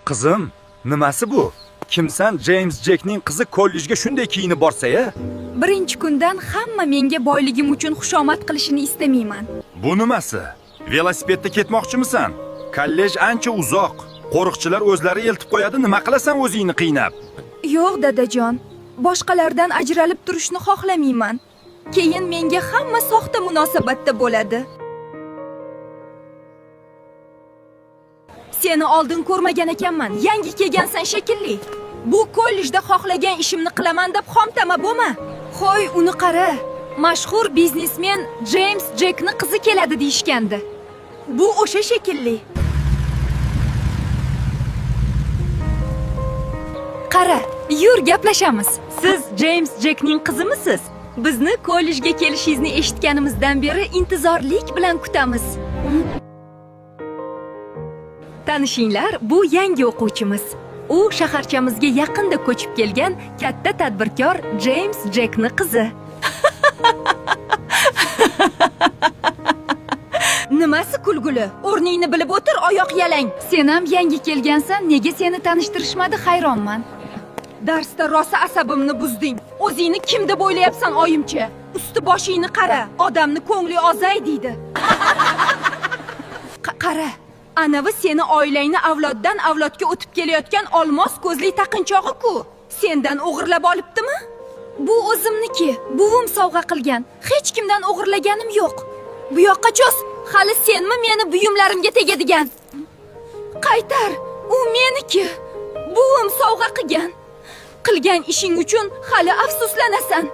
Qizim, nimasi bu? Kimsan James Jackning qizi kollejga shunday kiyinib borsa-ya? Birinchi kundan hamma menga boyligim uchun xushomad qilishini istamayman. Bu nimasi? Velosipedda ketmoqchimisan? Kollej ancha uzoq. Qo'riqchilar o'zlari eltib qo'yadi, nima qilasan o'zingni qiynab? Yo'q, dadajon. Boshqalardan ajralib turishni xohlamayman. Keyin menga hamma soxta munosabatda bo'ladi. Seni oldin ko'rmagan ekanman. Yangi kelgansan shekilli. Bu kollejda xohlagan ishimni qilaman deb xomtama bo'lma. Xo'y, uni qara. Mashhur biznesmen James Jackni qizi keladi deyishgandi. Bu o'sha shekilli. Qara, yur gaplashamiz. Siz James Jackning qizimisiz? Bizni kollejga kelishingizni eshitganimizdan beri intizorlik bilan kutamiz. Tanishinglar, bu yangi o'quvchimiz. U shaharchamizga yaqinda ko'chib kelgan katta tadbirkor James Jackning qizi. Nimasi kulguli? O'rningni bilib o'tir, oyoq yalang. Sen ham yangi kelgansan, nega seni tanishtirishmadi, hayronman. Darsda rosa asabimni buzding. O'zingni kim deb o'ylayapsan, oyimcha? Usti boshingni qara, odamni ko'ngli ozay deydi. Qara, anavi seni oilangni avloddan avlodga o'tib kelayotgan olmos ko'zli taqinchog'i-ku. Sendan o'g'irlab olibdimi? Bu o'zimniki, buvim sovg'a qilgan. Hech kimdan o'g'irlaganim yo'q. Bu yoqqa cho'z. Hali senmi meni buyumlarimga tegadigan? Qaytar, u meniki. Buvim sovg'a qilgan. Qilgan ishing uchun hali afsuslanasan.